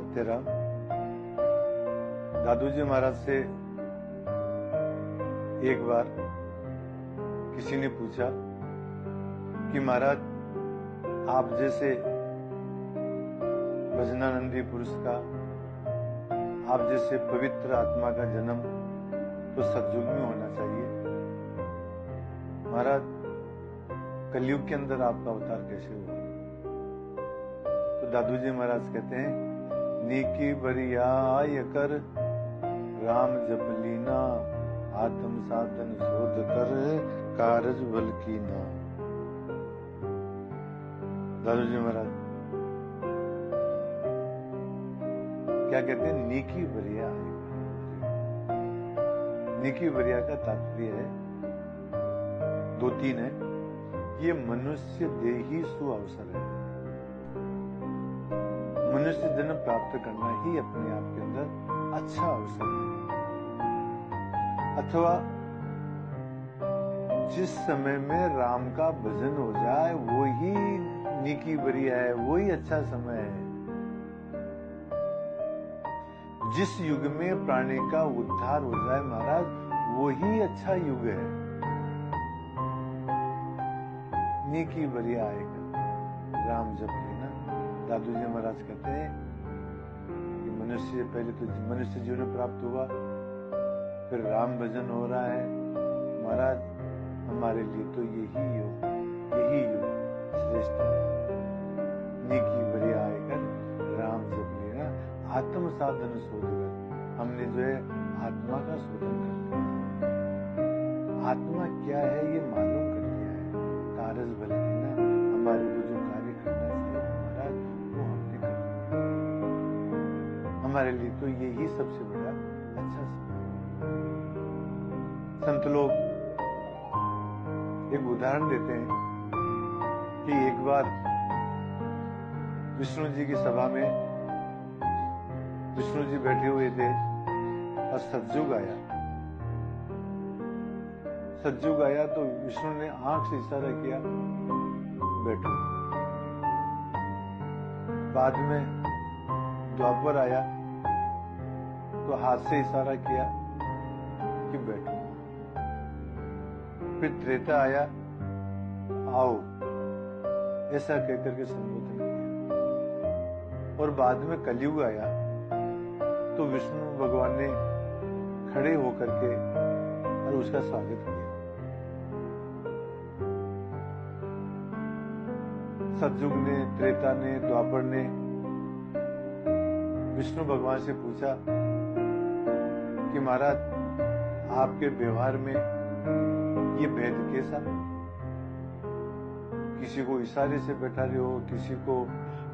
सत्यराम। दादू जी महाराज से एक बार किसी ने पूछा कि महाराज आप जैसे भजनानंदी पुरुष का, आप जैसे पवित्र आत्मा का जन्म तो सतयुग में होना चाहिए, महाराज कलयुग के अंदर आपका अवतार कैसे हुआ? तो दादू जी महाराज कहते हैं, नीकी बरियाय कर राम जप लीना, आत्म साधन शोध कर कारज बल कीना। दादू जी महाराज क्या कहते हैं? नीकी बरिया। नीकी बरिया का तात्पर्य है दो तीन है। ये मनुष्य देही सु अवसर है। मनुष्य जन्म प्राप्त करना ही अपने आप के अंदर अच्छा अवसर है। अथवा जिस समय में राम का भजन हो जाए वो ही नीकी बरिया है, वो ही अच्छा समय है। जिस युग में प्राणी का उद्धार हो जाए महाराज, वो ही अच्छा युग है। नीकी बरिया आएगा राम जप लेना। दादू जी महाराज कहते हैं कि मनुष्य पहले तो मनुष्य जीवन प्राप्त हुआ, फिर राम भजन हो रहा है। महाराज हमारे लिए तो यही युग श्रेष्ठ है। नीकी बरिया आएगा राम जप लेना, आत्म साधन शोध कर। हमने जो है आत्मा का शोधन कर लिया, आत्मा क्या है ये मालूम कर लिया है। कारज बल की ना, हमारे को जो कार्य करना चाहिए महाराज वो हमने कर लिया। हमारे लिए तो यही सबसे बड़ा अच्छा समय है। संत लोग एक उदाहरण देते हैं कि एक बार विष्णु जी की सभा में विष्णु जी बैठे हुए थे और सतयुग आया। सतयुग आया तो विष्णु ने आंख से इशारा किया बैठो। बाद में द्वापर आया तो हाथ से इशारा किया कि बैठो। फिर त्रेता आया, आओ ऐसा कहकर के संबोधन किया। और बाद में कलयुग आया तो विष्णु भगवान ने खड़े होकर के और उसका स्वागत किया। सतयुग ने, त्रेता ने, द्वापर ने विष्णु भगवान से पूछा कि महाराज आपके व्यवहार में ये भेद कैसा? किसी को इशारे से बैठा रहे हो, किसी को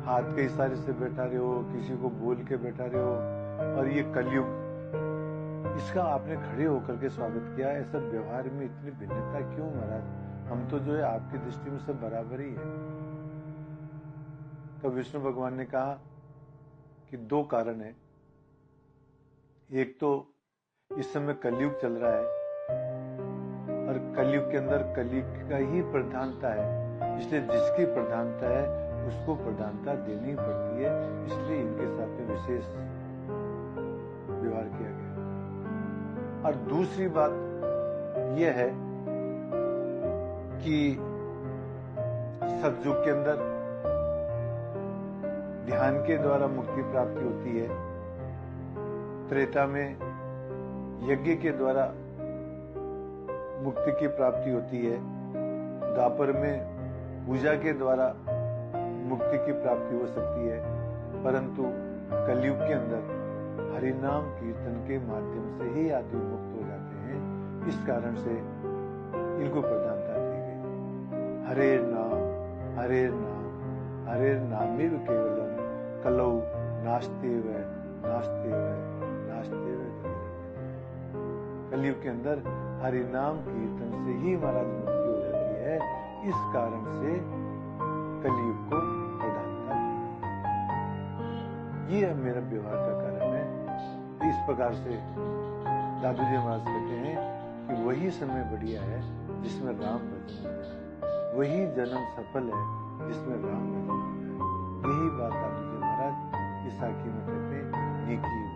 हाथ के इशारे से बैठा रहे हो, किसी को बोल के बैठा रहे हो, और ये कलयुग, इसका आपने खड़े होकर के स्वागत किया। ऐसा व्यवहार में इतनी भिन्नता क्यों महाराज? हम तो जो है आपकी दृष्टि में सब बराबर ही है। तो विष्णु भगवान ने कहा कि दो कारण है। एक तो इस समय कलयुग चल रहा है और कलयुग के अंदर कलि का ही प्रधानता है, इसलिए जिसकी प्रधानता है उसको प्रधानता देनी पड़ती है। इसलिए इनके साथ में विशेष व्यवहार किया गया। और दूसरी बात यह है कि सतयुग के अंदर ध्यान के द्वारा मुक्ति प्राप्ति होती है, त्रेता में यज्ञ के द्वारा मुक्ति की प्राप्ति होती है, द्वापर में पूजा के द्वारा मुक्ति की प्राप्ति हो सकती है। परंतु कलयुग के अंदर हरिनाम कीर्तन के माध्यम से ही आदमी मुक्त हो जाते हैं। इस कारण से इनको प्रधानता दी गई। हरे नाम हरे नाम हरे नामेव केवलम कलौ नास्तेव नास्तेव नास्तेव। कलयुग के अंदर हरि नाम कीर्तन से ही महाराज मुक्ति हो जाती है। इस कारण से कलयुग को प्रधानता दी। ये मेरा व्यवहार का कारण है। इस प्रकार से दादू जी महाराज कहते हैं कि वही समय बढ़िया है जिसमें राम भजन हो जाए, वही जन्म सफल है जिसमें राम भजन हो जाए। यही बात दादू जी महाराज इस साखी में कहते हैं। नेकी